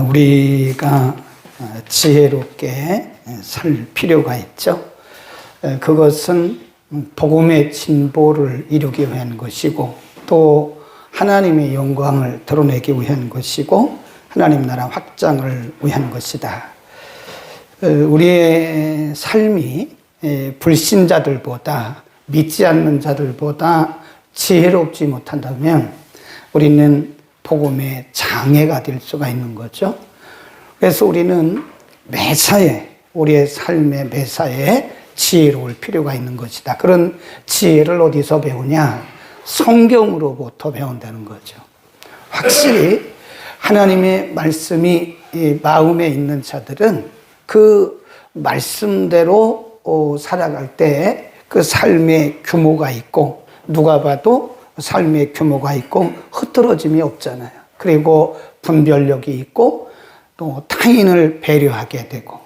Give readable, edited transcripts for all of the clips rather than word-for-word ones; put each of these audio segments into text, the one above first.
우리가 지혜롭게 살 필요가 있죠. 그것은 복음의 진보를 이루기 위한 것이고 또 하나님의 영광을 드러내기 위한 것이고 하나님 나라 확장을 위한 것이다. 우리의 삶이 불신자들보다 믿지 않는 자들보다 지혜롭지 못한다면 우리는 복음의 장애가 될 수가 있는 거죠. 그래서 우리는 매사에 우리의 삶의 매사에 지혜로울 필요가 있는 것이다. 그런 지혜를 어디서 배우냐? 성경으로부터 배운다는 거죠. 확실히 하나님의 말씀이 마음에 있는 자들은 그 말씀대로 살아갈 때 그 삶의 규모가 있고 누가 봐도 삶의 규모가 있고 흐트러짐이 없잖아요. 그리고 분별력이 있고 또 타인을 배려하게 되고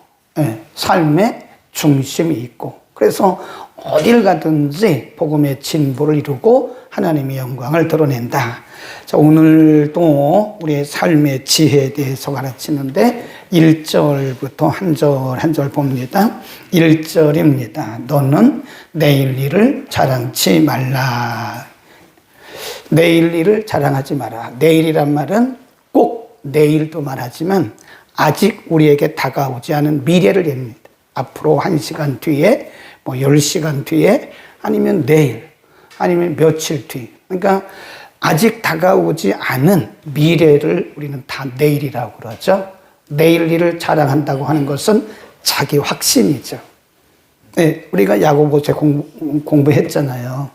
삶의 중심이 있고 그래서 어딜 가든지 복음의 진보를 이루고 하나님의 영광을 드러낸다. 자, 오늘도 우리의 삶의 지혜에 대해서 가르치는데 1절부터 한 절 한 절 봅니다. 1절입니다. 너는 내일 일을 자랑치 말라. 내일 일을 자랑하지 마라. 내일이란 말은 꼭 내일도 말하지만 아직 우리에게 다가오지 않은 미래를 얘기합니다. 앞으로 1시간 뒤에, 10시간 뒤에, 아니면 내일, 아니면 며칠 뒤. 그러니까 아직 다가오지 않은 미래를 우리는 다 내일이라고 그러죠. 내일 일을 자랑한다고 하는 것은 자기 확신이죠. 네, 우리가 야고보서 공부했잖아요.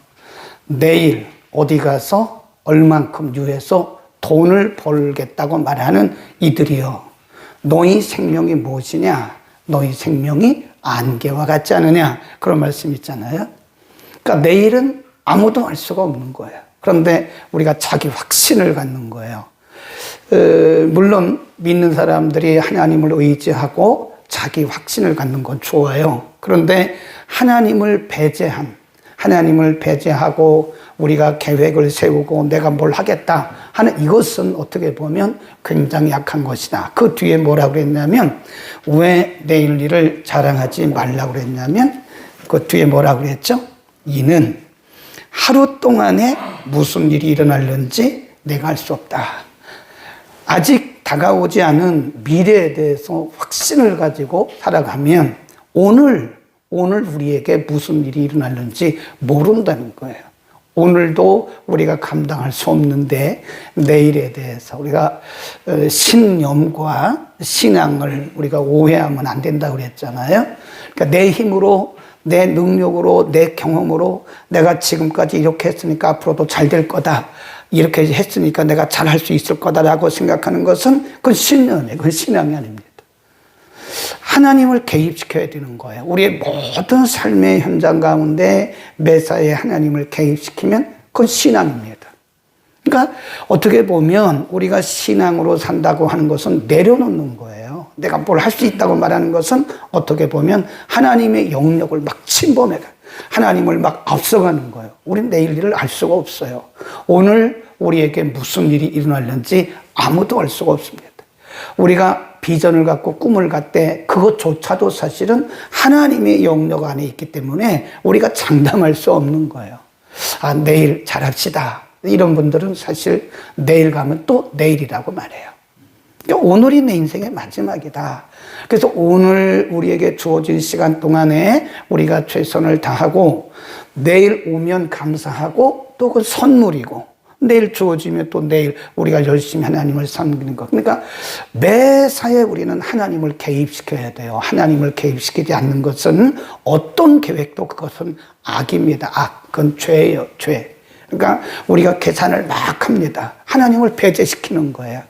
내일 어디 가서 얼만큼 유해서 돈을 벌겠다고 말하는 이들이여. 너희 생명이 무엇이냐? 너희 생명이 안개와 같지 않으냐? 그런 말씀 있잖아요. 그러니까 내일은 아무도 알 수가 없는 거예요. 그런데 우리가 자기 확신을 갖는 거예요. 물론 믿는 사람들이 하나님을 의지하고 자기 확신을 갖는 건 좋아요. 그런데 하나님을 배제하고 우리가 계획을 세우고 내가 뭘 하겠다 하는 이것은 어떻게 보면 굉장히 약한 것이다. 그 뒤에 뭐라고 그랬냐면 왜 내일 일을 자랑하지 말라고 그랬냐면 그 뒤에 뭐라고 그랬죠? 이는 하루 동안에 무슨 일이 일어날는지 내가 알 수 없다. 아직 다가오지 않은 미래에 대해서 확신을 가지고 살아가면 오늘 우리에게 무슨 일이 일어날는지 모른다는 거예요. 오늘도 우리가 감당할 수 없는데 내일에 대해서 우리가 신념과 신앙을 우리가 오해하면 안 된다고 그랬잖아요. 그러니까 내 힘으로 내 능력으로 내 경험으로 내가 지금까지 이렇게 했으니까 앞으로도 잘 될 거다. 이렇게 했으니까 내가 잘할 수 있을 거다라고 생각하는 것은 그건 신념이에요. 그건 신앙이 아닙니다. 하나님을 개입시켜야 되는 거예요. 우리의 모든 삶의 현장 가운데 매사에 하나님을 개입시키면 그건 신앙입니다. 그러니까 어떻게 보면 우리가 신앙으로 산다고 하는 것은 내려놓는 거예요. 내가 뭘 할 수 있다고 말하는 것은 어떻게 보면 하나님의 영역을 막 침범해가 하나님을 막 앞서가는 거예요. 우린 내일 일을 알 수가 없어요. 오늘 우리에게 무슨 일이 일어날는지 아무도 알 수가 없습니다. 우리가 비전을 갖고 꿈을 갖되 그것조차도 사실은 하나님의 영역 안에 있기 때문에 우리가 장담할 수 없는 거예요. 내일 잘합시다. 이런 분들은 사실 내일 가면 또 내일이라고 말해요. 오늘이 내 인생의 마지막이다. 그래서 오늘 우리에게 주어진 시간 동안에 우리가 최선을 다하고 내일 오면 감사하고 또 그 선물이고 내일 주어지면 또 내일 우리가 열심히 하나님을 섬기는 것. 그러니까 매사에 우리는 하나님을 개입시켜야 돼요. 하나님을 개입시키지 않는 것은 어떤 계획도 그것은 악입니다. 악. 그건 죄예요. 죄. 그러니까 우리가 계산을 막 합니다. 하나님을 배제시키는 거예요.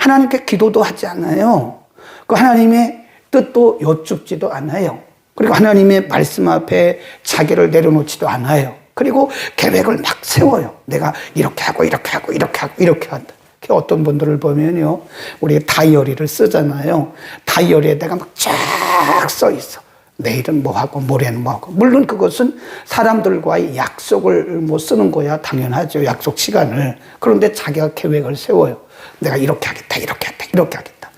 하나님께 기도도 하지 않아요. 그 하나님의 뜻도 여쭙지도 않아요. 그리고 하나님의 말씀 앞에 자기를 내려놓지도 않아요. 그리고 계획을 막 세워요. 내가 이렇게 하고 이렇게 하고 이렇게 하고 이렇게 한다. 어떤 분들을 보면요, 우리 다이어리를 쓰잖아요. 다이어리에다가 막 쫙 써 있어. 내일은 뭐 하고 모레는 뭐 하고. 물론 그것은 사람들과의 약속을 뭐 쓰는 거야 당연하죠. 약속 시간을. 그런데 자기가 계획을 세워요. 내가 이렇게 하겠다, 이렇게 하겠다, 이렇게 하겠다.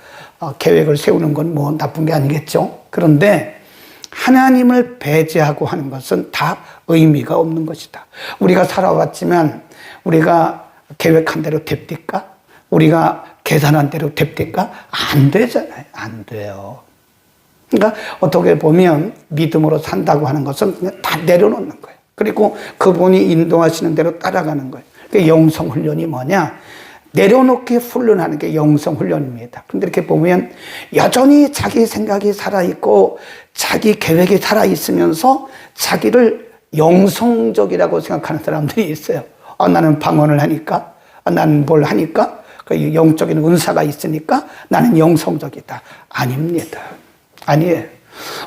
계획을 세우는 건 뭐 나쁜 게 아니겠죠. 그런데 하나님을 배제하고 하는 것은 다 의미가 없는 것이다. 우리가 살아왔지만 우리가 계획한 대로 됩니까? 우리가 계산한 대로 됩니까? 안 되잖아요. 안 돼요. 그러니까 어떻게 보면 믿음으로 산다고 하는 것은 그냥 다 내려놓는 거예요. 그리고 그분이 인도하시는 대로 따라가는 거예요. 그 영성훈련이 뭐냐? 내려놓기 훈련하는 게 영성훈련입니다. 그런데 이렇게 보면 여전히 자기 생각이 살아있고 자기 계획이 살아있으면서 자기를 영성적이라고 생각하는 사람들이 있어요. 나는 방언을 하니까, 나는 뭘 하니까, 그 영적인 은사가 있으니까 나는 영성적이다. 아닙니다. 아니에요.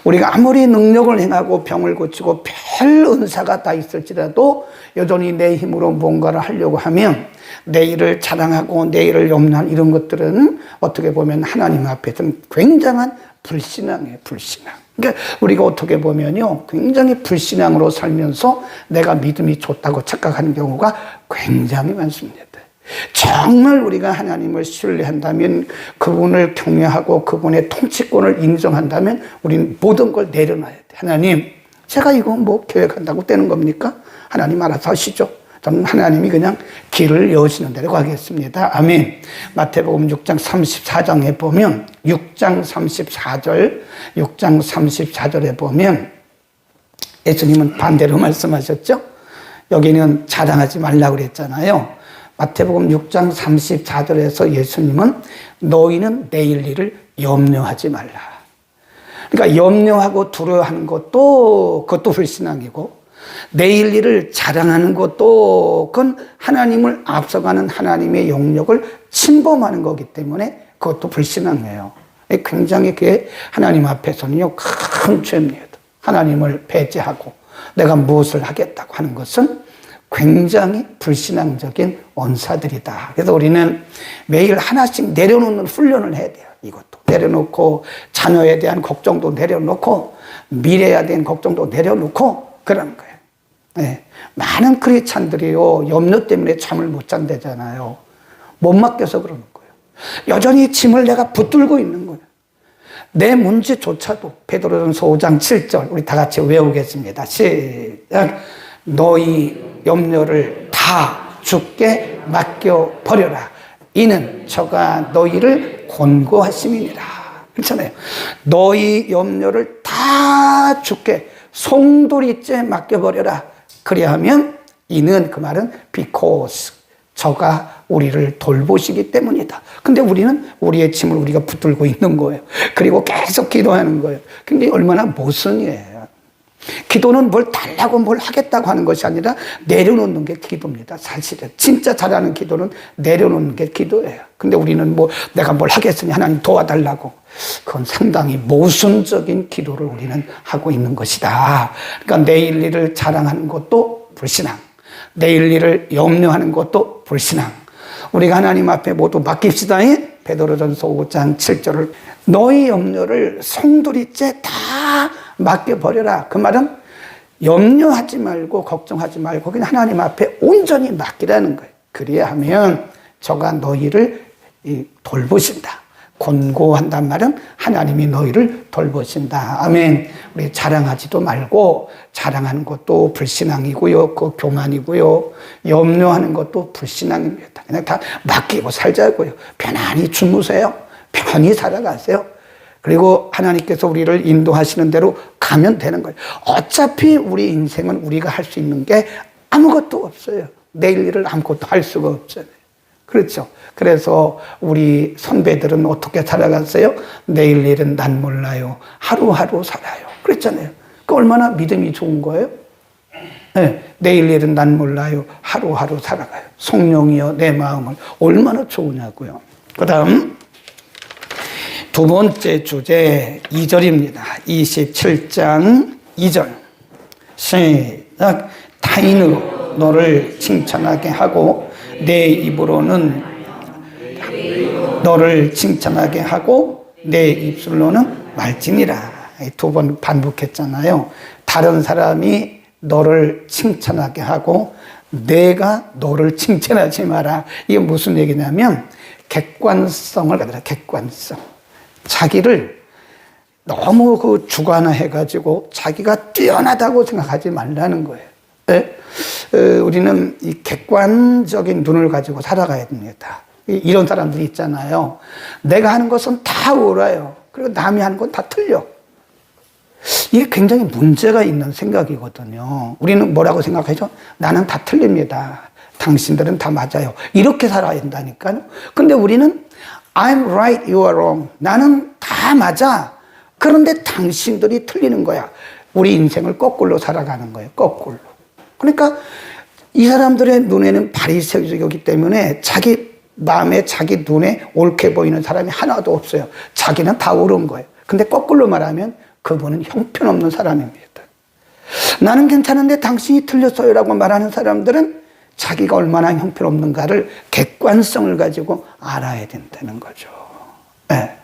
우리가 아무리 능력을 행하고 병을 고치고 별 은사가 다 있을지라도 여전히 내 힘으로 뭔가를 하려고 하면 내 일을 자랑하고 내 일을 염려한 이런 것들은 어떻게 보면 하나님 앞에서는 굉장한 불신앙이에요. 불신앙. 그러니까 우리가 어떻게 보면요, 굉장히 불신앙으로 살면서 내가 믿음이 좋다고 착각하는 경우가 굉장히 많습니다. 정말 우리가 하나님을 신뢰한다면, 그분을 경외하고 그분의 통치권을 인정한다면 우리는 모든 걸 내려놔야 돼. 하나님, 제가 이거 뭐 계획한다고 되는 겁니까? 하나님 알아서 하시죠. 저는 하나님이 그냥 길을 여시는 대로 가겠습니다. 아멘. 마태복음 6장 34장에 보면 6장 34절에 보면 예수님은 반대로 말씀하셨죠. 여기는 자랑하지 말라고 그랬잖아요. 마태복음 6장 34절에서 예수님은 너희는 내일 일을 염려하지 말라. 그러니까 염려하고 두려워하는 그것도 불신앙이고, 내일 일을 자랑하는 것도 그건 하나님을 앞서가는 하나님의 영역을 침범하는 거기 때문에 그것도 불신앙이에요. 굉장히 그게 하나님 앞에서는요, 큰 죄입니다. 하나님을 배제하고 내가 무엇을 하겠다고 하는 것은 굉장히 불신앙적인 언사들이다. 그래서 우리는 매일 하나씩 내려놓는 훈련을 해야 돼요. 이것도 내려놓고, 자녀에 대한 걱정도 내려놓고, 미래에 대한 걱정도 내려놓고 그러는 거예요. 네. 많은 크리스찬들이요, 염려 때문에 잠을 못 잔다잖아요. 못 맡겨서 그러는 거예요. 여전히 짐을 내가 붙들고 있는 거예요. 내 문제조차도. 베드로전서 5장 7절 우리 다 같이 외우겠습니다. 시작. 너희 염려를 다 주께 맡겨버려라. 이는 저가 너희를 권고하심이니라. 그렇잖아요. 너희 염려를 다 주께 송두리째 맡겨버려라. 그리하면 이는, 그 말은 because, 저가 우리를 돌보시기 때문이다. 근데 우리는 우리의 짐을 우리가 붙들고 있는 거예요. 그리고 계속 기도하는 거예요. 근데 얼마나 모순이에요. 기도는 뭘 달라고 뭘 하겠다고 하는 것이 아니라 내려놓는 게 기도입니다. 사실은 진짜 잘하는 기도는 내려놓는 게 기도예요. 근데 우리는 뭐 내가 뭘 하겠으니 하나님 도와달라고, 그건 상당히 모순적인 기도를 우리는 하고 있는 것이다. 그러니까 내일 일을 자랑하는 것도 불신앙, 내일 일을 염려하는 것도 불신앙. 우리가 하나님 앞에 모두 맡깁시다. 베드로전서 5장 7절을 너희 염려를 송두리째 다 맡겨버려라. 그 말은 염려하지 말고 걱정하지 말고 그냥 하나님 앞에 온전히 맡기라는 거예요. 그래야 하면 저가 너희를 돌보신다. 권고한단 말은 하나님이 너희를 돌보신다. 아멘. 우리 자랑하지도 말고, 자랑하는 것도 불신앙이고요, 그 교만이고요, 염려하는 것도 불신앙입니다. 그냥 다 맡기고 살자고요. 편안히 주무세요. 편히 살아가세요. 그리고 하나님께서 우리를 인도하시는 대로 가면 되는 거예요. 어차피 우리 인생은 우리가 할 수 있는 게 아무것도 없어요. 내일 일을 아무것도 할 수가 없잖아요. 그렇죠. 그래서 우리 선배들은 어떻게 살아갔어요? 내일 일은 난 몰라요. 하루하루 살아요. 그랬잖아요. 그 얼마나 믿음이 좋은 거예요? 네, 내일 일은 난 몰라요. 하루하루 살아가요. 성령이여 내 마음을. 얼마나 좋으냐고요. 그 다음 두 번째 주제 2절입니다. 27장 2절. 시작. 타인으로 너를 칭찬하게 하고 내 입으로는 너를 칭찬하게 하고 내 입술로는 말지니라. 두 번 반복했잖아요. 다른 사람이 너를 칭찬하게 하고 내가 너를 칭찬하지 마라. 이게 무슨 얘기냐면 객관성을 가져라. 객관성. 자기를 너무 그 주관화해가지고 자기가 뛰어나다고 생각하지 말라는 거예요. 네? 우리는 이 객관적인 눈을 가지고 살아가야 됩니다. 이런 사람들이 있잖아요. 내가 하는 것은 다 옳아요. 그리고 남이 하는 건 다 틀려. 이게 굉장히 문제가 있는 생각이거든요. 우리는 뭐라고 생각하죠? 나는 다 틀립니다. 당신들은 다 맞아요. 이렇게 살아야 된다니까요. 근데 우리는 I'm right, you are wrong. 나는 다 맞아. 그런데 당신들이 틀리는 거야. 우리 인생을 거꾸로 살아가는 거예요. 거꾸로. 그러니까 이 사람들의 눈에는 바리새적이기 때문에 자기 마음에 자기 눈에 옳게 보이는 사람이 하나도 없어요. 자기는 다 옳은 거예요. 근데 거꾸로 말하면 그분은 형편없는 사람입니다. 나는 괜찮은데 당신이 틀렸어요라고 말하는 사람들은 자기가 얼마나 형편없는가를 객관성을 가지고 알아야 된다는 거죠. 네.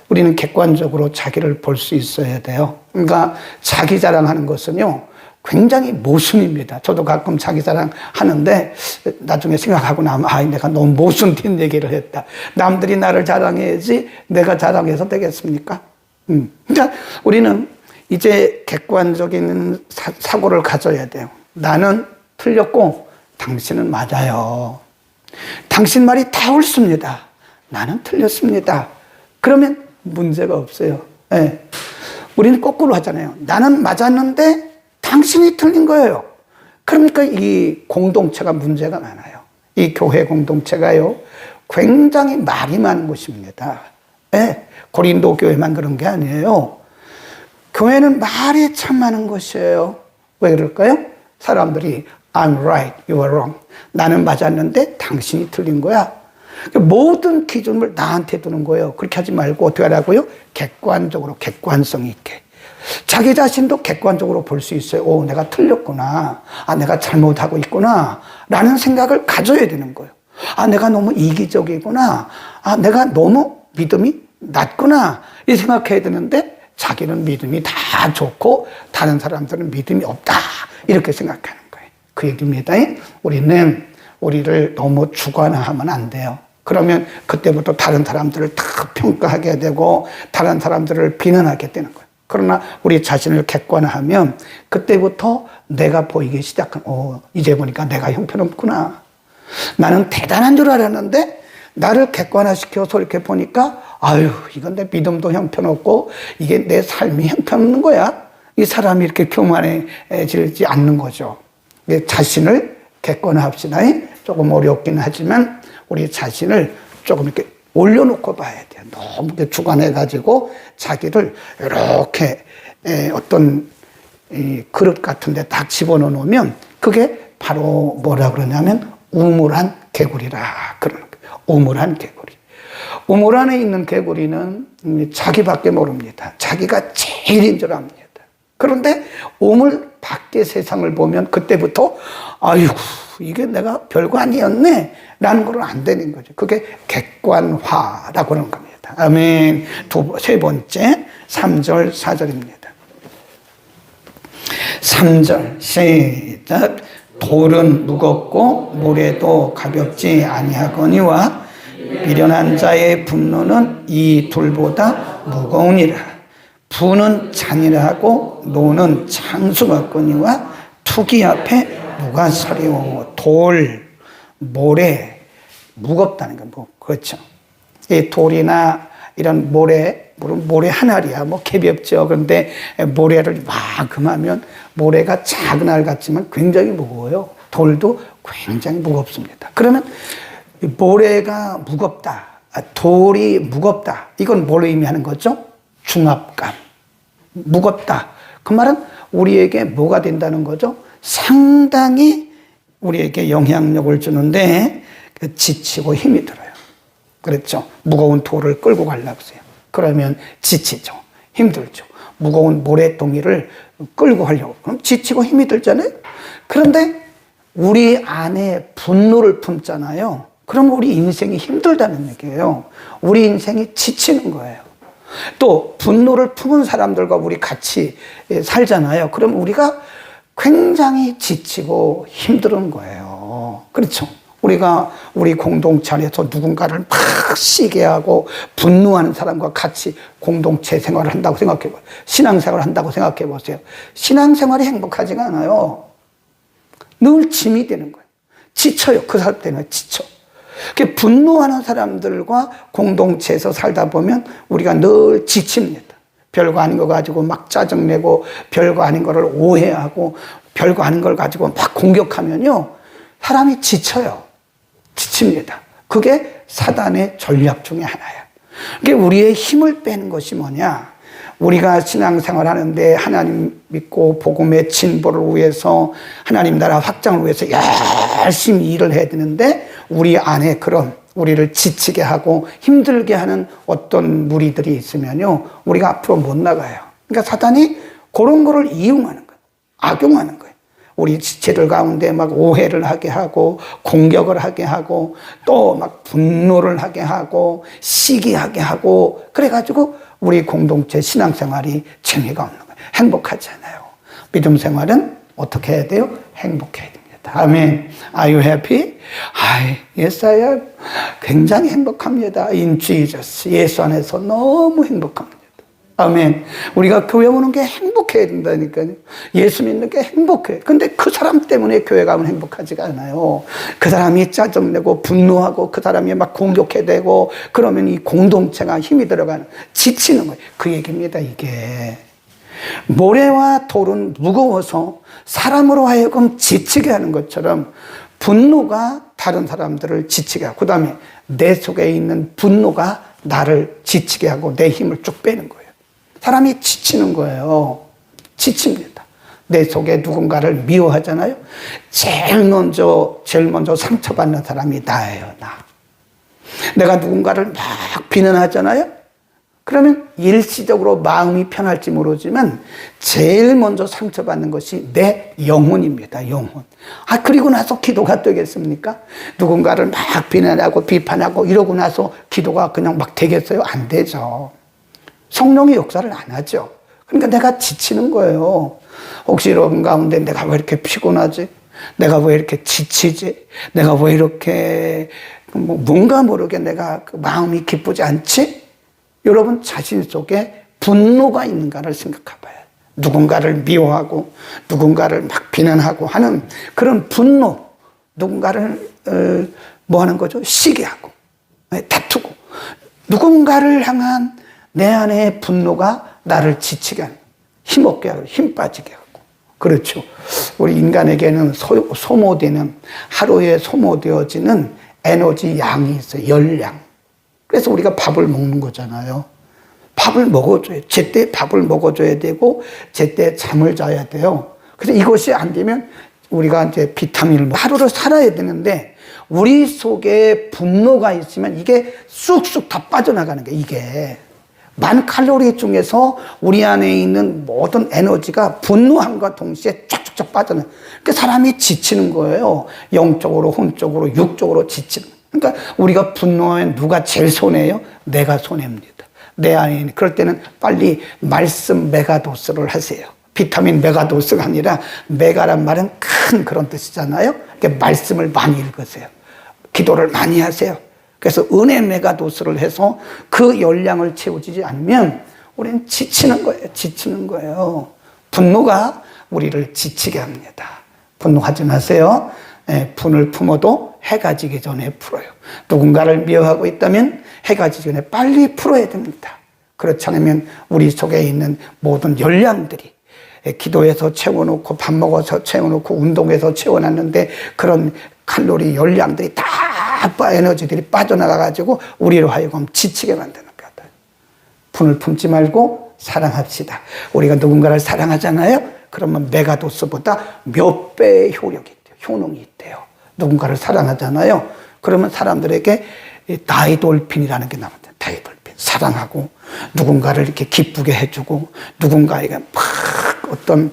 우리는 객관적으로 자기를 볼 수 있어야 돼요. 그러니까 자기 자랑하는 것은요, 굉장히 모순입니다. 저도 가끔 자기 자랑 하는데 나중에 생각하고 나면 내가 너무 모순된 얘기를 했다. 남들이 나를 자랑해야지 내가 자랑해서 되겠습니까? 그러니까 우리는 이제 객관적인 사고를 가져야 돼요. 나는 틀렸고 당신은 맞아요. 당신 말이 다 옳습니다. 나는 틀렸습니다. 그러면 문제가 없어요. 네. 우리는 거꾸로 하잖아요. 나는 맞았는데 당신이 틀린 거예요. 그러니까 이 공동체가 문제가 많아요. 이 교회 공동체가요, 굉장히 말이 많은 곳입니다. 네. 고린도 교회만 그런 게 아니에요. 교회는 말이 참 많은 곳이에요. 왜 그럴까요? 사람들이 I'm right, you are wrong. 나는 맞았는데 당신이 틀린 거야. 모든 기준을 나한테 두는 거예요. 그렇게 하지 말고 어떻게 하라고요? 객관적으로, 객관성 있게. 자기 자신도 객관적으로 볼 수 있어요. 오, 내가 틀렸구나. 아, 내가 잘못하고 있구나. 라는 생각을 가져야 되는 거예요. 아, 내가 너무 이기적이구나. 아, 내가 너무 믿음이 낮구나. 이 생각해야 되는데 자기는 믿음이 다 좋고 다른 사람들은 믿음이 없다. 이렇게 생각하는 거예요. 그 얘기입니다. 우리는 우리를 너무 주관화하면 안 돼요. 그러면 그때부터 다른 사람들을 다 평가하게 되고 다른 사람들을 비난하게 되는 거예요. 그러나 우리 자신을 객관화하면 그때부터 내가 보이기 시작한, 이제 보니까 내가 형편없구나. 나는 대단한 줄 알았는데 나를 객관화시켜서 이렇게 보니까 아유, 이건 내 믿음도 형편없고 이게 내 삶이 형편없는 거야. 이 사람이 이렇게 교만해지지 않는 거죠. 자신을 객관화합시다. 조금 어렵긴 하지만 우리 자신을 조금 이렇게 올려놓고 봐야 돼요. 너무 이렇게 주관해가지고 자기를 이렇게 어떤 그릇 같은 데 딱 집어넣어 놓으면 그게 바로 뭐라 그러냐면 우물한 개구리라 그러는 거예요. 우물한 개구리. 우물 안에 있는 개구리는 자기밖에 모릅니다. 자기가 제일인 줄 압니다. 그런데 우물 밖의 세상을 보면 그때부터 아이고 이게 내가 별거 아니었네 라는 건 안 되는 거죠. 그게 객관화라고 하는 겁니다. 아멘. 세 번째 3절 4절입니다. 3절 시작. 돌은 무겁고 모래도 가볍지 아니하거니와 미련한 자의 분노는 이 돌보다 무거우니라. 부는 잔인하고 노는 창수 같거니와 투기 앞에 누가 서리오. 돌, 모래, 무겁다는 건 그렇죠. 이 돌이나 이런 모래, 물론 모래 한 알이야 뭐 가볍죠. 그런데 모래를 막 하면 모래가 작은 알 같지만 굉장히 무거워요. 돌도 굉장히 무겁습니다. 그러면 모래가 무겁다, 돌이 무겁다. 이건 뭘 의미하는 거죠? 중압감. 무겁다. 그 말은 우리에게 뭐가 된다는 거죠? 상당히 우리에게 영향력을 주는데 지치고 힘이 들어요. 그렇죠? 무거운 돌을 끌고 가려고 해요. 그러면 지치죠. 힘들죠. 무거운 모래덩이를 끌고 가려고. 그럼 지치고 힘이 들잖아요? 그런데 우리 안에 분노를 품잖아요. 그럼 우리 인생이 힘들다는 얘기예요. 우리 인생이 지치는 거예요. 또 분노를 품은 사람들과 우리 같이 살잖아요. 그럼 우리가 굉장히 지치고 힘든 거예요. 그렇죠? 우리가 우리 공동체 안에서 누군가를 막 시게 하고 분노하는 사람과 같이 공동체 생활을 한다고 생각해 보세요. 신앙생활을 한다고 생각해 보세요. 신앙생활이 행복하지가 않아요. 늘 짐이 되는 거예요. 지쳐요. 그 사람 때문에 지쳐. 분노하는 사람들과 공동체에서 살다 보면 우리가 늘 지칩니다. 별거 아닌 거 가지고 막 짜증내고 별거 아닌 거를 오해하고 별거 아닌 걸 가지고 막 공격하면요, 사람이 지쳐요. 지칩니다. 그게 사단의 전략 중에 하나예요. 그게 우리의 힘을 빼는 것이 뭐냐? 우리가 신앙생활 하는데 하나님 믿고 복음의 진보를 위해서 하나님 나라 확장을 위해서 열심히 일을 해야 되는데 우리 안에 그런 우리를 지치게 하고 힘들게 하는 어떤 무리들이 있으면요, 우리가 앞으로 못 나가요. 그러니까 사단이 그런 거를 이용하는 거예요. 악용하는 거예요. 우리 지체들 가운데 막 오해를 하게 하고 공격을 하게 하고 또 막 분노를 하게 하고 시기하게 하고 그래가지고 우리 공동체 신앙생활이 재미가 없는 거예요. 행복하지 않아요. 믿음 생활은 어떻게 해야 돼요? 행복해야 됩니다. 아멘. Are you happy? Yes, I am. 굉장히 행복합니다. In Jesus. 예수 안에서 너무 행복합니다. 아멘. 우리가 교회 오는 게 행복해야 된다니까요. 예수 믿는 게 행복해. 근데 그 사람 때문에 교회 가면 행복하지가 않아요. 그 사람이 짜증내고 분노하고 그 사람이 막 공격해야 되고 그러면 이 공동체가 힘이 들어가는, 지치는 거예요. 그 얘기입니다, 이게. 모래와 돌은 무거워서 사람으로 하여금 지치게 하는 것처럼 분노가 다른 사람들을 지치게 하고 그 다음에 내 속에 있는 분노가 나를 지치게 하고 내 힘을 쭉 빼는 거예요. 사람이 지치는 거예요. 지칩니다. 내 속에 누군가를 미워하잖아요. 제일 먼저 상처받는 사람이 나예요, 나. 내가 누군가를 막 비난하잖아요. 그러면 일시적으로 마음이 편할지 모르지만 제일 먼저 상처받는 것이 내 영혼입니다, 영혼. 그리고 나서 기도가 되겠습니까? 누군가를 막 비난하고 비판하고 이러고 나서 기도가 그냥 막 되겠어요? 안 되죠. 성령의 역사를 안 하죠. 그러니까 내가 지치는 거예요. 혹시 여러분 가운데 내가 왜 이렇게 피곤하지? 내가 왜 이렇게 지치지? 내가 왜 이렇게 뭔가 모르게 내가 마음이 기쁘지 않지? 여러분 자신 속에 분노가 있는가를 생각해 봐요. 누군가를 미워하고 누군가를 막 비난하고 하는 그런 분노, 누군가를 뭐 하는 거죠? 시기하고 다투고 누군가를 향한 내 안의 분노가 나를 지치게 하는, 힘없게 하고 힘 빠지게 하고. 그렇죠. 우리 인간에게는 소모되는, 하루에 소모되어지는 에너지 양이 있어요. 열량. 그래서 우리가 밥을 먹는 거잖아요. 밥을 먹어줘야, 제때 밥을 먹어줘야 되고 제때 잠을 자야 돼요. 그래서 이것이 안 되면 우리가 이제 비타민을 하루를 살아야 되는데 우리 속에 분노가 있으면 이게 쑥쑥 다 빠져나가는 거예요. 이게 만 칼로리 중에서 우리 안에 있는 모든 에너지가 분노함과 동시에 쫙쫙쫙 빠져나가요. 그러니까 사람이 지치는 거예요. 영적으로, 혼적으로, 육적으로 지치는. 그러니까 우리가 분노하면 누가 제일 손해요? 내가 손해입니다. 내 안에 있는. 그럴 때는 빨리 말씀 메가도스를 하세요. 비타민 메가도스가 아니라 메가란 말은 큰 그런 뜻이잖아요. 그러니까 말씀을 많이 읽으세요. 기도를 많이 하세요. 그래서 은혜 메가도스를 해서 그 열량을 채워지지 않으면 우리는 지치는 거예요. 지치는 거예요. 분노가 우리를 지치게 합니다. 분노하지 마세요. 분을 품어도 해가 지기 전에 풀어요. 누군가를 미워하고 있다면 해가 지기 전에 빨리 풀어야 됩니다. 그렇지 않으면 우리 속에 있는 모든 열량들이 기도해서 채워놓고 밥 먹어서 채워놓고 운동해서 채워놨는데 그런 칼로리 열량들이 다 에너지들이 빠져나가가지고 우리로 하여금 지치게 만드는 거다. 분을 품지 말고 사랑합시다. 우리가 누군가를 사랑하잖아요. 그러면 메가도스보다 몇 배의 효력이 있대요. 효능이 있대요. 누군가를 사랑하잖아요. 그러면 사람들에게 다이돌핀이라는 게 나옵니다. 다이돌핀. 사랑하고 누군가를 이렇게 기쁘게 해주고 누군가에게 막 어떤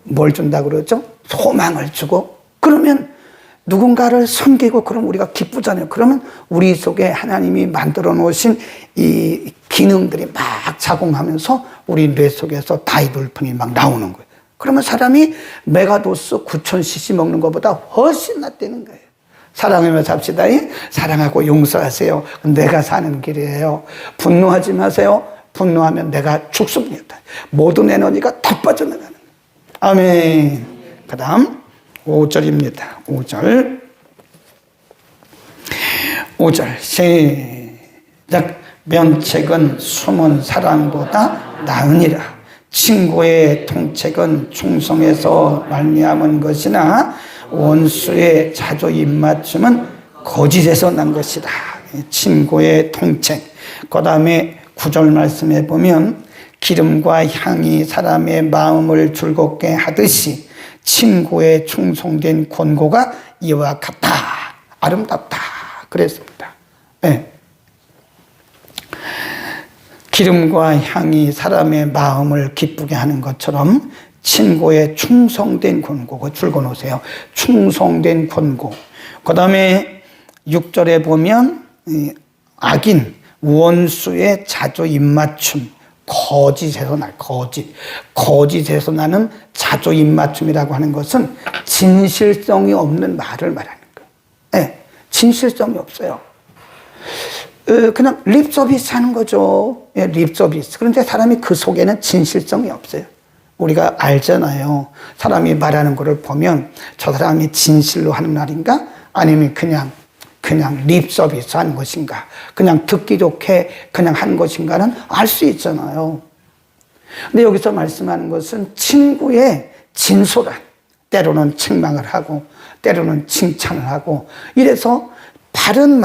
뭘 준다 그러죠? 소망을 주고 그러면 누군가를 섬기고 그럼 우리가 기쁘잖아요. 그러면 우리 속에 하나님이 만들어 놓으신 이 기능들이 막 작용하면서 우리 뇌 속에서 다이돌핀이 막 나오는 거예요. 그러면 사람이 메가도스 9,000cc 먹는 것보다 훨씬 낫다는 거예요. 사랑하며 삽시다. 사랑하고 용서하세요. 내가 사는 길이에요. 분노하지 마세요. 분노하면 내가 죽습니다. 모든 에너지가 다 빠져나가는. 아멘. 그 다음 5절입니다. 5절 시작. 면책은 숨은 사랑보다 나으니라. 친구의 통책은 충성에서 말미암은 것이나 원수의 자주 입맞춤은 거짓에서 난 것이다. 친구의 통책. 그 다음에 9절 말씀에 보면 기름과 향이 사람의 마음을 즐겁게 하듯이 친구의 충성된 권고가 이와 같다. 아름답다. 그랬습니다. 네. 기름과 향이 사람의 마음을 기쁘게 하는 것처럼 친구의 충성된 권고, 줄거놓으세요. 충성된 권고. 그 다음에 6절에 보면 악인, 원수의 자주 입맞춤, 거짓에서 날, 거짓에서 나는 자주 입맞춤이라고 하는 것은 진실성이 없는 말을 말하는 거예요. 네, 진실성이 없어요. 그냥 립서비스 하는 거죠. 예, 립서비스. 그런데 사람이 그 속에는 진실성이 없어요. 우리가 알잖아요. 사람이 말하는 것을 보면 저 사람이 진실로 하는 말인가? 아니면 그냥 립서비스 하는 것인가? 그냥 듣기 좋게 그냥 한 것인가는 알 수 있잖아요. 근데 여기서 말씀하는 것은 친구의 진솔한, 때로는 책망을 하고 때로는 칭찬을 하고 이래서 바른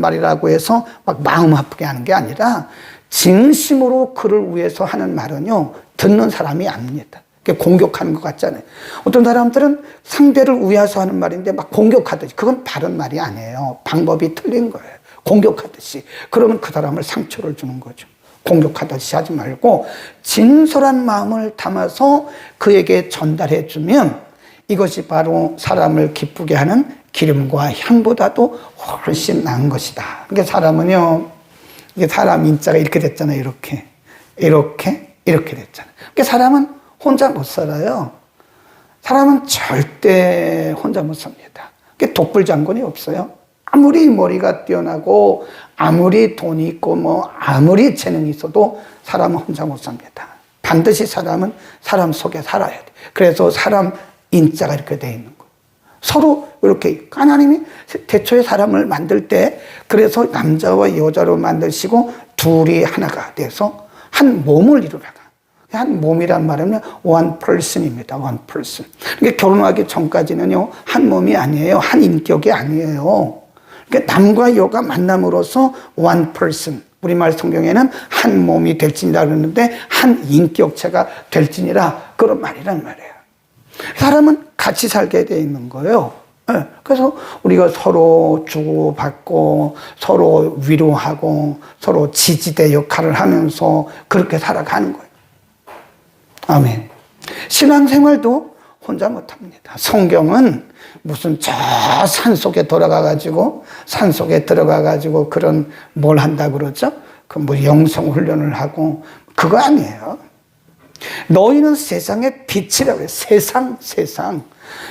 말이라고 해서 막 마음 아프게 하는 게 아니라 진심으로 그를 위해서 하는 말은요, 듣는 사람이 압니다. 공격하는 것 같잖아요. 어떤 사람들은 상대를 위해서 하는 말인데 막 공격하듯이, 그건 바른 말이 아니에요. 방법이 틀린 거예요. 공격하듯이. 그러면 그 사람을 상처를 주는 거죠. 공격하듯이 하지 말고 진솔한 마음을 담아서 그에게 전달해 주면 이것이 바로 사람을 기쁘게 하는 기름과 향보다도 훨씬 나은 것이다. 그러니까 사람은요, 이게 사람 인자가 이렇게 됐잖아요. 이렇게 됐잖아요. 그러니까 사람은 혼자 못 살아요. 사람은 절대 혼자 못 삽니다. 그러니까 독불장군이 없어요. 아무리 머리가 뛰어나고 아무리 돈이 있고 아무리 재능이 있어도 사람은 혼자 못 삽니다. 반드시 사람은 사람 속에 살아야 돼. 그래서 사람 인자가 이렇게 돼 있는 거예요. 서로 이렇게 하나님이 태초에 사람을 만들 때 그래서 남자와 여자로 만드시고 둘이 하나가 돼서 한 몸을 이루다가 한 몸이란 말은 one person입니다. one person. 그러니까 결혼하기 전까지는요 한 몸이 아니에요. 한 인격이 아니에요. 그러니까 남과 여가 만남으로써 one person. 우리말 성경에는 한 몸이 될지니라 그러는데 한 인격체가 될지니라 그런 말이란 말이에요. 사람은 같이 살게 돼 있는 거예요. 그래서 우리가 서로 주고받고 서로 위로하고 서로 지지대 역할을 하면서 그렇게 살아가는 거예요. 아멘. 신앙생활도 혼자 못합니다. 성경은 무슨 저 산속에 들어가가지고 그런 뭘 한다 그러죠? 그 뭐 영성 훈련을 하고 그거 아니에요. 너희는 세상의 빛이라고 해요.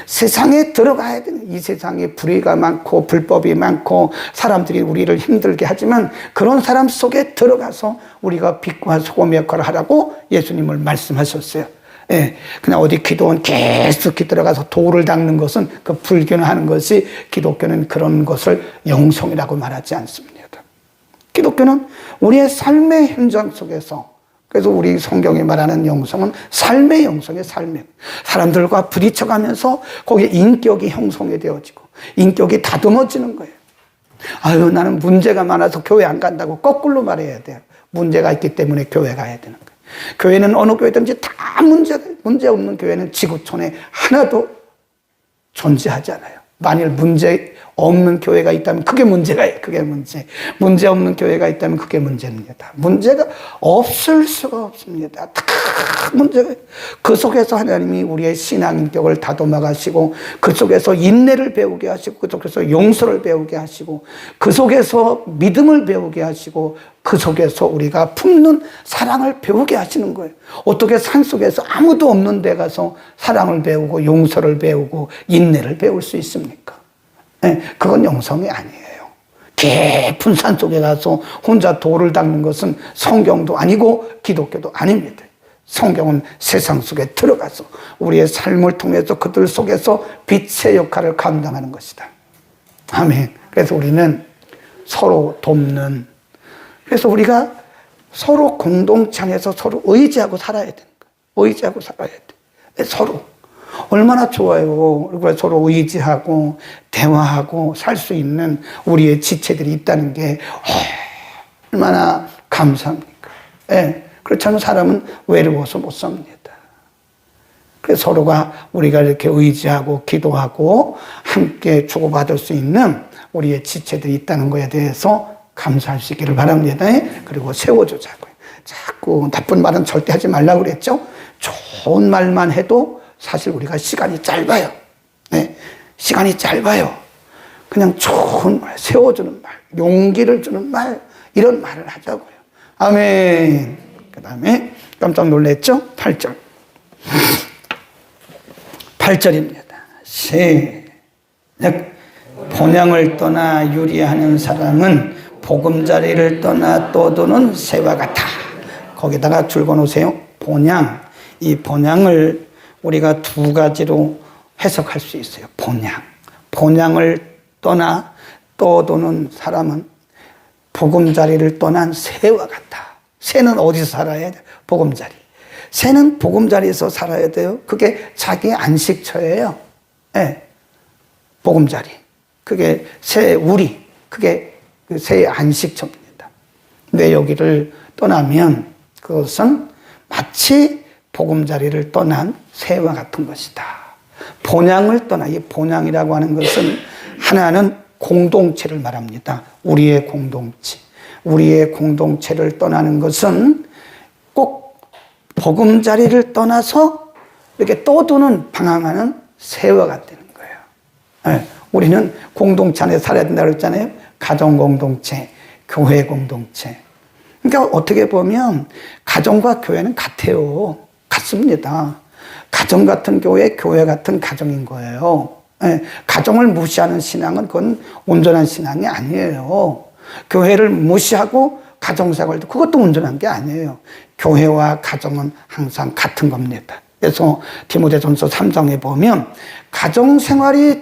세상에 들어가야 되는, 이 세상에 불의가 많고 불법이 많고 사람들이 우리를 힘들게 하지만 그런 사람 속에 들어가서 우리가 빛과 소금 역할을 하라고 예수님을 말씀하셨어요. 예, 그냥 어디 기도원 계속 들어가서 돌을 닦는 것은 그 불교는 하는 것이, 기독교는 그런 것을 영성이라고 말하지 않습니다. 기독교는 우리의 삶의 현장 속에서, 그래서 우리 성경이 말하는 영성은 삶의 영성이에요. 사람들과 부딪혀가면서 거기에 인격이 형성이 되어지고 인격이 다듬어지는 거예요. 아유, 나는 문제가 많아서 교회 안 간다고 거꾸로 말해야 돼요. 문제가 있기 때문에 교회 가야 되는 거예요. 교회는 어느 교회든지 다 문제 없는 교회는 지구촌에 하나도 존재하지 않아요. 만일 문제 없는 교회가 있다면 그게 문제가요. 문제 없는 교회가 있다면 그게 문제입니다. 문제가 없을 수가 없습니다. 다 문제가. 그 속에서 하나님이 우리의 신앙 인격을 다듬어 가시고 그 속에서 인내를 배우게 하시고 그 속에서 용서를 배우게 하시고 그 속에서 믿음을 배우게 하시고 그 속에서 우리가 품는 사랑을 배우게 하시는 거예요. 어떻게 산속에서 아무도 없는 데 가서 사랑을 배우고 용서를 배우고 인내를 배울 수 있습니까? 그건 영성이 아니에요. 깊은 산 속에 가서 혼자 돌을 닦는 것은 성경도 아니고 기독교도 아닙니다. 성경은 세상 속에 들어가서 우리의 삶을 통해서 그들 속에서 빛의 역할을 감당하는 것이다. 아멘. 그래서 우리는 서로 돕는, 그래서 우리가 서로 공동체 안에서 서로 의지하고 살아야 되는 거예요. 의지하고 살아야 돼. 서로. 얼마나 좋아요. 우리가 서로 의지하고 대화하고 살 수 있는 우리의 지체들이 있다는 게 얼마나 감사합니까? 그렇지 않은 사람은 외로워서 못 삽니다. 그래서 서로가 우리가 이렇게 의지하고 기도하고 함께 주고받을 수 있는 우리의 지체들이 있다는 것에 대해서 감사할 수 있기를 바랍니다. 그리고 세워주자고요. 자꾸 나쁜 말은 절대 하지 말라고 그랬죠? 좋은 말만 해도 사실 우리가 시간이 짧아요. 시간이 짧아요. 그냥 좋은 말, 세워주는 말, 용기를 주는 말, 이런 말을 하자고요. 아멘. 그 다음에 깜짝 놀랐죠? 8절. 8절입니다. 시작. 본향을 떠나 유리하는 사람은 보금자리를 떠나 떠도는 새와 같아. 거기다가 줄 거놓으세요. 본향. 이 본향을 우리가 두 가지로 해석할 수 있어요. 본향. 본향을 떠나 떠도는 사람은 보금자리를 떠난 새와 같아. 새는 어디서 살아야 돼? 보금자리. 새는 보금자리에서 살아야 돼요. 그게 자기 안식처예요. 보금자리. 그게 새 우리. 그게 그 새의 안식처입니다. 근데 여기를 떠나면 그것은 마치 보금자리를 떠난 새와 같은 것이다. 본향을 떠나, 이 본향이라고 하는 것은 하나는 공동체를 말합니다. 우리의 공동체. 우리의 공동체를 떠나는 것은 꼭 보금자리를 떠나서 이렇게 떠도는 방황하는 새와 같다는 거예요. 우리는 공동체 안에 살아야 된다고 그랬잖아요. 가정 공동체, 교회 공동체. 그러니까 어떻게 보면 가정과 교회는 같아요. 같습니다. 가정 같은 교회, 교회 같은 가정인 거예요. 가정을 무시하는 신앙은 그건 온전한 신앙이 아니에요. 교회를 무시하고 가정생활도 그것도 온전한 게 아니에요. 교회와 가정은 항상 같은 겁니다. 그래서 디모데전서 3장에 보면 가정생활이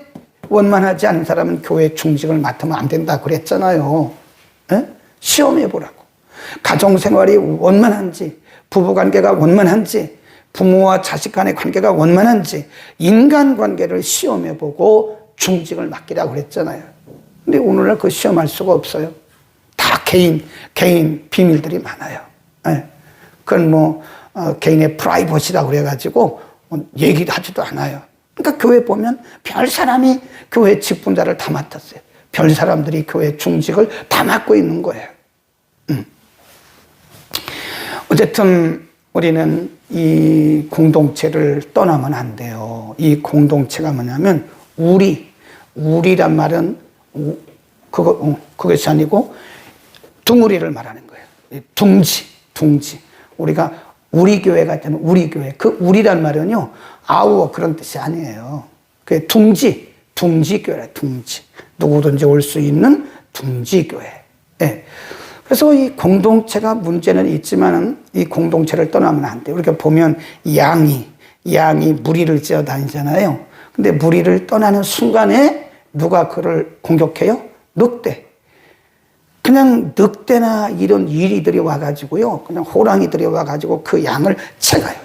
원만하지 않은 사람은 교회 중직을 맡으면 안 된다 그랬잖아요. 시험해 보라고. 가정생활이 원만한지, 부부관계가 원만한지, 부모와 자식 간의 관계가 원만한지 인간관계를 시험해보고 중직을 맡기라고 그랬잖아요. 근데 오늘날 그 시험할 수가 없어요. 다 개인 비밀들이 많아요. 그건 개인의 프라이버시라고 그래가지고 얘기도 하지도 않아요. 그러니까 교회 보면 별 사람이 교회 직분자를 다 맡았어요. 별 사람들이 교회 중직을 다 맡고 있는 거예요. 어쨌든 우리는 이 공동체를 떠나면 안 돼요. 이 공동체가 뭐냐면 우리란 말은 그것이 아니고 둥우리를 말하는 거예요. 둥지. 우리가 우리 교회가 있다면 우리 교회. 그 우리란 말은요, 아우어 그런 뜻이 아니에요. 그 둥지교회라, 둥지. 누구든지 올 수 있는 둥지교회. 그래서 이 공동체가 문제는 있지만은 이 공동체를 떠나면 안 돼요. 우리가 보면 양이 무리를 지어 다니잖아요. 근데 무리를 떠나는 순간에 누가 그를 공격해요? 늑대. 그냥 늑대나 이런 이리들이 와가지고요. 그냥 호랑이들이 와가지고 그 양을 채가요.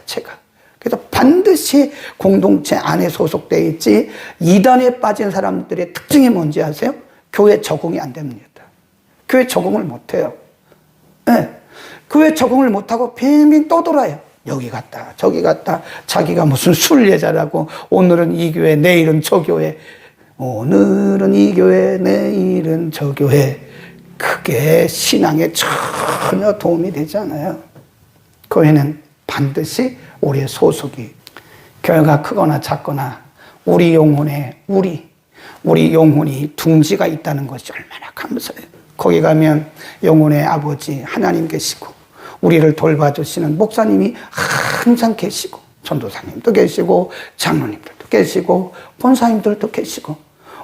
그래서 반드시 공동체 안에 소속되어 있지, 이단에 빠진 사람들의 특징이 뭔지 아세요? 교회 적응이 안 됩니다. 교회 적응을 못해요. 교회 적응을 못하고 빙빙 떠돌아요. 여기 갔다 저기 갔다, 자기가 무슨 순례자라고, 오늘은 이 교회 내일은 저 교회, 오늘은 이 교회 내일은 저 교회. 그게 신앙에 전혀 도움이 되지 않아요. 교회는 반드시 우리의 소속이, 교회가 크거나 작거나 우리 영혼에 우리 영혼이 둥지가 있다는 것이 얼마나 감사해요. 거기 가면 영혼의 아버지 하나님 계시고, 우리를 돌봐주시는 목사님이 항상 계시고, 전도사님도 계시고, 장로님들도 계시고, 본사님들도 계시고,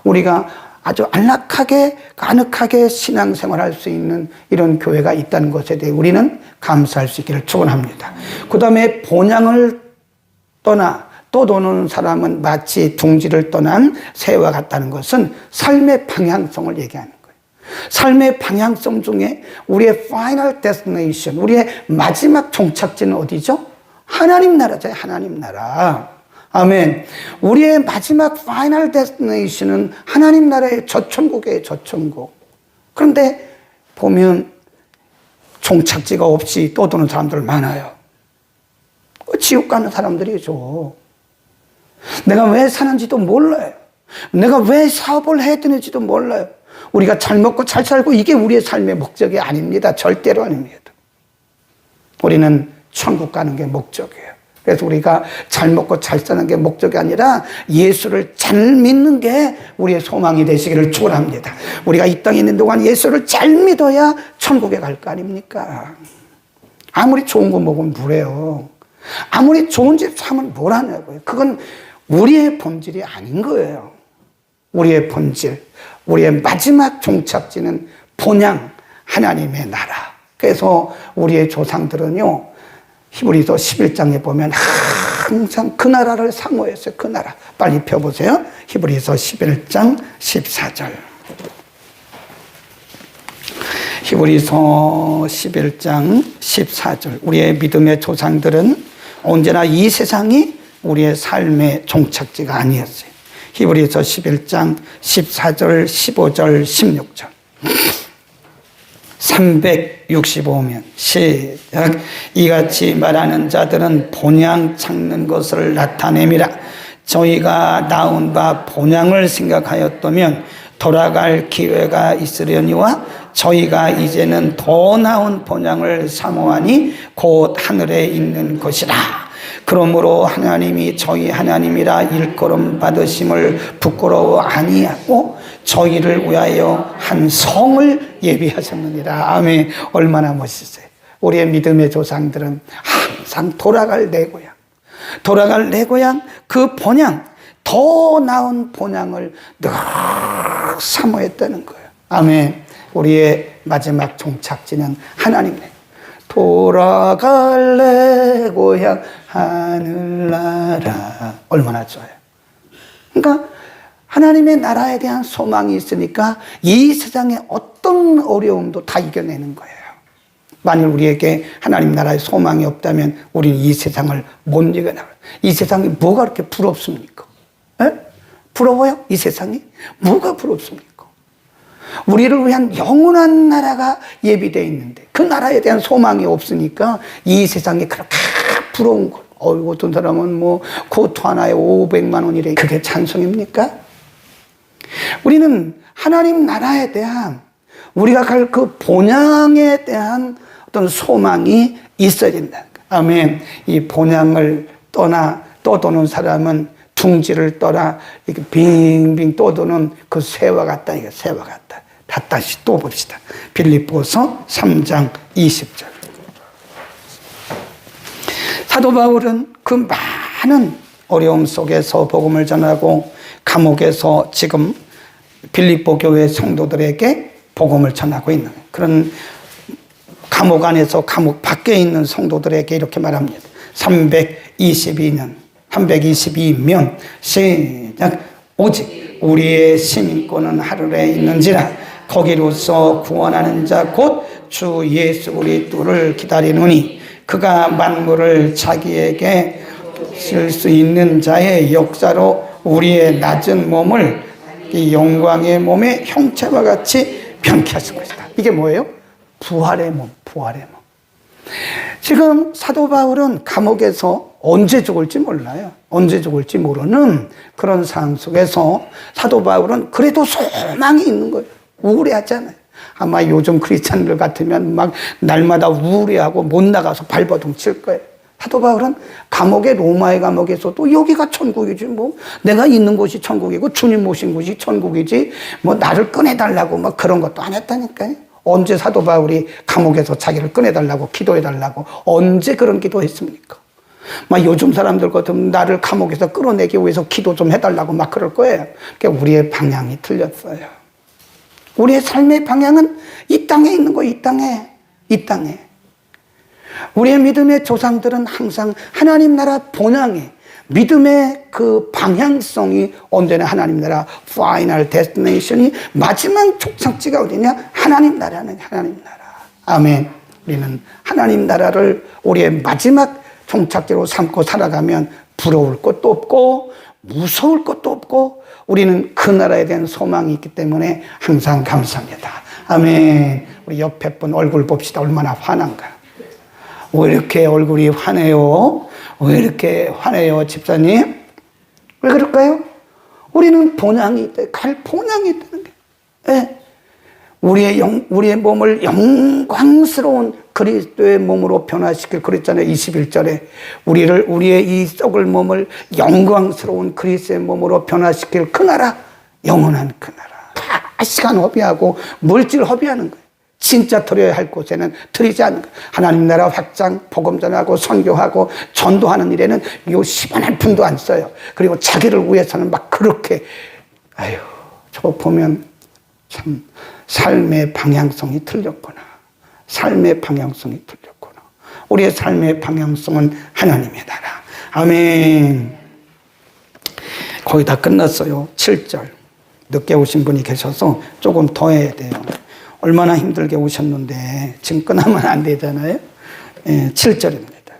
우리가 아주 안락하게 아늑하게 신앙생활할 수 있는 이런 교회가 있다는 것에 대해 우리는 감사할 수 있기를 축원합니다. 그 다음에 본향을 떠나 떠도는 사람은 마치 둥지를 떠난 새와 같다는 것은 삶의 방향성을 얘기하는 거예요. 삶의 방향성 중에 우리의 final destination, 우리의 마지막 종착지는 어디죠? 하나님 나라죠. 하나님 나라. 아멘. 우리의 마지막 final destination은 하나님 나라의 저천국이에요. 저천국. 그런데 보면 종착지가 없이 떠도는 사람들 많아요. 지옥 가는 사람들이죠. 내가 왜 사는지도 몰라요. 내가 왜 사업을 해야 되는지도 몰라요. 우리가 잘 먹고 잘 살고 이게 우리의 삶의 목적이 아닙니다. 절대로 아닙니다. 우리는 천국 가는 게 목적이에요. 그래서 우리가 잘 먹고 잘 사는 게 목적이 아니라 예수를 잘 믿는 게 우리의 소망이 되시기를 축원합니다. 우리가 이 땅에 있는 동안 예수를 잘 믿어야 천국에 갈 거 아닙니까? 아무리 좋은 거 먹으면 뭐래요. 아무리 좋은 집 사면 뭐라냐고요. 그건 우리의 본질이 아닌 거예요. 우리의 본질, 우리의 마지막 종착지는 본향 하나님의 나라. 그래서 우리의 조상들은요, 히브리서 11장에 보면 항상 그 나라를 사모했어요. 그 나라. 빨리 펴보세요. 히브리서 11장 14절. 히브리서 11장 14절. 우리의 믿음의 조상들은 언제나 이 세상이 우리의 삶의 종착지가 아니었어요. 히브리서 11장 14절, 15절, 16절. 365면 시작. 이같이 말하는 자들은 본향 찾는 것을 나타내미라. 저희가 나온 바 본향을 생각하였다면 돌아갈 기회가 있으려니와 저희가 이제는 더 나은 본향을 사모하니 곧 하늘에 있는 것이라. 그러므로 하나님이 저희 하나님이라 일컬음 받으심을 부끄러워 아니하고 저희를 위하여 한 성을 예비하셨느니라. 아멘. 얼마나 멋있어요. 우리의 믿음의 조상들은 항상 돌아갈 내 고향, 그 본향, 더 나은 본향을 늘 사모했다는 거예요. 아멘. 우리의 마지막 종착지는 하나님의 돌아갈 내 고향 하늘나라. 얼마나 좋아요. 그러니까 하나님의 나라에 대한 소망이 있으니까 이 세상의 어떤 어려움도 다 이겨내는 거예요. 만일 우리에게 하나님 나라의 소망이 없다면 우리는 이 세상을 못 이겨내요. 이 세상이 뭐가 그렇게 부럽습니까? 에? 부러워요? 이 세상이? 뭐가 부럽습니까? 우리를 위한 영원한 나라가 예비되어 있는데 그 나라에 대한 소망이 없으니까 이 세상이 그렇게 부러운 걸. 어떤 사람은 뭐 코트 하나에 500만 원이래. 그게 찬송입니까? 우리는 하나님 나라에 대한 우리가 갈 그 본향에 대한 어떤 소망이 있어야 된다. 아멘. 이 본향을 떠도는 사람은 둥지를 떠나 이렇게 빙빙 떠도는 그 새와 같다. 이게 새와 같다. 다시 또 봅시다. 빌립보서 3장 20절. 사도 바울은 그 많은 어려움 속에서 복음을 전하고 감옥에서 지금 빌립보 교회 성도들에게 복음을 전하고 있는 그런 감옥 안에서 감옥 밖에 있는 성도들에게 이렇게 말합니다. 322면 시작. 오직 우리의 시민권은 하늘에 있는지라 거기로서 구원하는 자 곧 주 예수 그리스도를 기다리노니 그가 만물을 자기에게 쓸 수 있는 자의 역사로 우리의 낮은 몸을 이 영광의 몸의 형체와 같이 변케 하실 것이다. 이게 뭐예요? 부활의 몸. 지금 사도 바울은 감옥에서 언제 죽을지 몰라요. 언제 죽을지 모르는 그런 상황 속에서 사도 바울은 그래도 소망이 있는 거예요. 우울해하잖아요. 아마 요즘 크리스찬들 같으면 막 날마다 우울해하고 못 나가서 발버둥 칠 거예요. 사도 바울은 감옥에 로마의 감옥에서도 여기가 천국이지 뭐 내가 있는 곳이 천국이고 주님 모신 곳이 천국이지 뭐 나를 꺼내달라고 막 그런 것도 안 했다니까요. 언제 사도 바울이 감옥에서 자기를 꺼내달라고 기도해달라고 언제 그런 기도했습니까? 막 요즘 사람들 같으면 나를 감옥에서 끌어내기 위해서 기도 좀 해달라고 막 그럴 거예요. 그러니까 우리의 방향이 틀렸어요. 우리의 삶의 방향은 이 땅에 있는 거예요. 이 땅에. 이 땅에. 우리의 믿음의 조상들은 항상 하나님 나라 본향에 믿음의 그 방향성이 언제나 하나님 나라 파이널 데스티네이션이 마지막 종착지가 어디냐? 하나님 나라는 하나님 나라. 아멘. 우리는 하나님 나라를 우리의 마지막 종착지로 삼고 살아가면 부러울 것도 없고 무서울 것도 없고 우리는 그 나라에 대한 소망이 있기 때문에 항상 감사합니다. 아멘. 우리 옆에 분 얼굴 봅시다. 얼마나 환한가. 왜 이렇게 얼굴이 환해요? 왜 이렇게 환해요, 집사님? 왜 그럴까요? 우리는 본향이 있다. 갈 본향이 있다는 게. 네. 우리의 몸을 영광스러운 그리스도의 몸으로 변화시킬 그랬잖아요. 21절에. 우리의 이 썩을 몸을 영광스러운 그리스도의 몸으로 변화시킬 그 나라. 영원한 그 나라. 다 시간 허비하고 물질 허비하는 거예요. 진짜 드려야 할 곳에는 드리지 않는 거예요. 하나님 나라 확장, 복음 전하고 선교하고 전도하는 일에는 요 10원 한 푼도 안 써요. 그리고 자기를 위해서는 막 그렇게 아유, 저거 보면 참 삶의 방향성이 틀렸구나. 삶의 방향성이 틀렸구나. 우리의 삶의 방향성은 하나님의 나라. 아멘. 거의 다 끝났어요. 7절. 늦게 오신 분이 계셔서 조금 더 해야 돼요. 얼마나 힘들게 오셨는데 지금 끝나면 안 되잖아요. 7절입니다.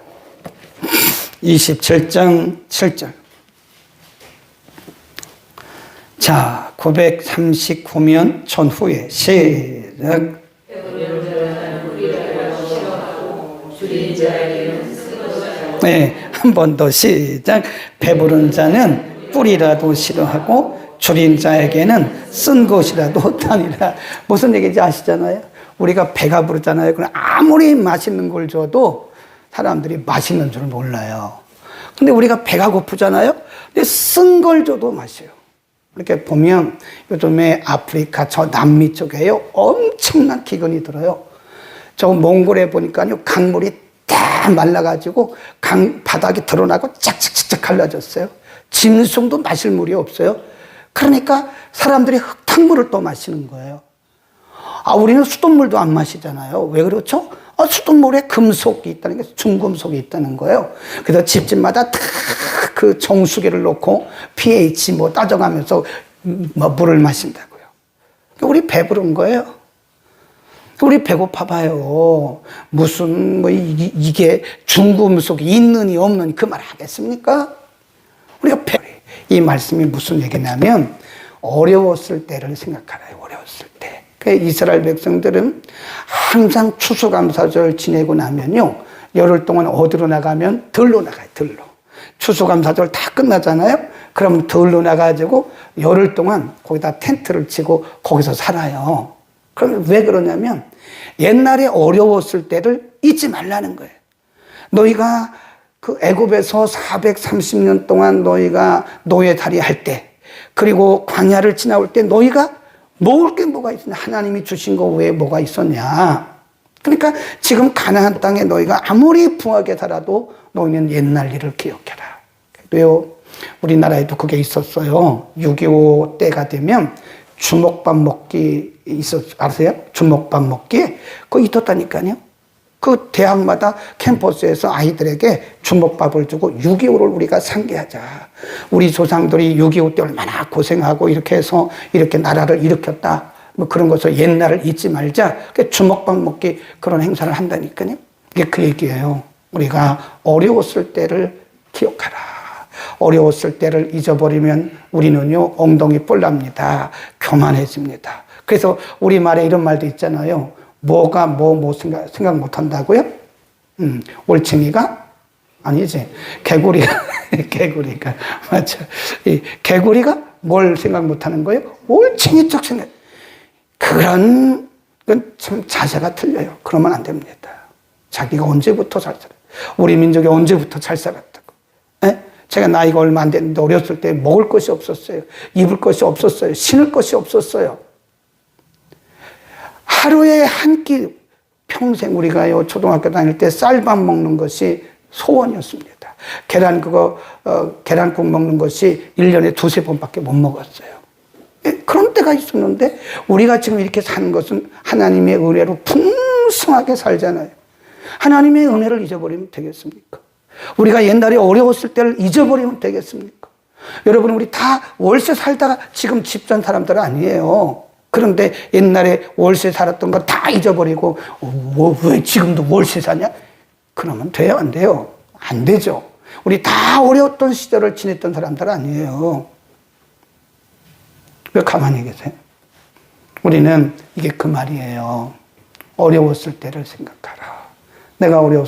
27장 7절. 자, 939면 전후에 시작. 네, 한 번 더 시작. 배부른 자는 꿀이라도 싫어하고 줄인 자에게는 쓴 것이라도 다니라. 무슨 얘기인지 아시잖아요? 우리가 배가 부르잖아요. 그럼 아무리 맛있는 걸 줘도 사람들이 맛있는 줄 몰라요. 근데 우리가 배가 고프잖아요? 근데 쓴 걸 줘도 마셔요. 이렇게 보면 요즘에 아프리카 저 남미 쪽에요. 엄청난 기근이 들어요. 저 몽골에 보니까요. 강물이 다 말라가지고 강 바닥이 드러나고 짝짝짝짝 갈라졌어요. 짐승도 마실 물이 없어요. 그러니까 사람들이 흙탕물을 또 마시는 거예요. 아, 우리는 수돗물도 안 마시잖아요. 왜 그렇죠? 수돗물에 금속이 있다는 게 중금속이 있다는 거예요. 그래서 집집마다 다 그 정수기를 놓고 pH 뭐 따져가면서 뭐 물을 마신다고요. 우리 배부른 거예요. 우리 배고파 봐요. 무슨 뭐 이게 중금속이 있느니 없느니 그 말 하겠습니까? 우리가 이 말씀이 무슨 얘기냐면 어려웠을 때를 생각하라요. 어려웠을 때. 이스라엘 백성들은 항상 추수감사절 지내고 나면요. 열흘 동안 어디로 나가면 들로 나가요. 들로. 추수감사절 다 끝나잖아요. 그럼 들로 나가지고 열흘 동안 거기다 텐트를 치고 거기서 살아요. 그럼 왜 그러냐면 옛날에 어려웠을 때를 잊지 말라는 거예요. 너희가 그 애굽에서 430년 동안 너희가 노예살이 할 때, 그리고 광야를 지나올 때 너희가 먹을 게 뭐가 있었냐? 하나님이 주신 거 외에 뭐가 있었냐? 그러니까 지금 가나안 땅에 너희가 아무리 부하게 살아도 너희는 옛날 일을 기억해라. 그래요. 우리나라에도 그게 있었어요. 6.25 때가 되면 주먹밥 먹기 아세요? 주먹밥 먹기? 그거 있었다니까요. 그 대학마다 캠퍼스에서 아이들에게 주먹밥을 주고 6.25를 우리가 상기하자. 우리 조상들이 6.25 때 얼마나 고생하고 이렇게 해서 이렇게 나라를 일으켰다. 뭐 그런 것을 옛날을 잊지 말자. 주먹밥 먹기 그런 행사를 한다니까요. 이게 그 얘기예요. 우리가 어려웠을 때를 기억하라. 어려웠을 때를 잊어버리면 우리는요, 엉덩이 뿔납니다. 교만해집니다. 그래서 우리말에 이런 말도 있잖아요. 뭐가 뭐 생각 못 한다고요? 올챙이가? 아니지. 개구리가, 개구리가. 맞죠. 이 개구리가 뭘 생각 못 하는 거예요? 올챙이 쪽 생각. 그런 건 참 자세가 틀려요. 그러면 안 됩니다. 자기가 언제부터 잘 살아요? 우리 민족이 언제부터 잘 살았다고. 에? 제가 나이가 얼마 안 됐는데 어렸을 때 먹을 것이 없었어요. 입을 것이 없었어요. 신을 것이 없었어요. 하루에 한 끼, 평생 우리가요, 초등학교 다닐 때 쌀밥 먹는 것이 소원이었습니다. 계란국 먹는 것이 1년에 2-3번밖에 못 먹었어요. 그런 때가 있었는데 우리가 지금 이렇게 사는 것은 하나님의 은혜로 풍성하게 살잖아요. 하나님의 은혜를 잊어버리면 되겠습니까? 우리가 옛날에 어려웠을 때를 잊어버리면 되겠습니까? 여러분, 우리 다 월세 살다가 지금 집 산 사람들 아니에요. 그런데 옛날에 월세 살았던 거 다 잊어버리고 왜 지금도 월세 사냐? 그러면 돼요, 안 돼요? 안 되죠. 우리 다 어려웠던 시절을 지냈던 사람들 아니에요. 왜 가만히 계세요? 우리는 이게 그 말이에요. 어려웠을 때를 생각하라. 내가 어려웠을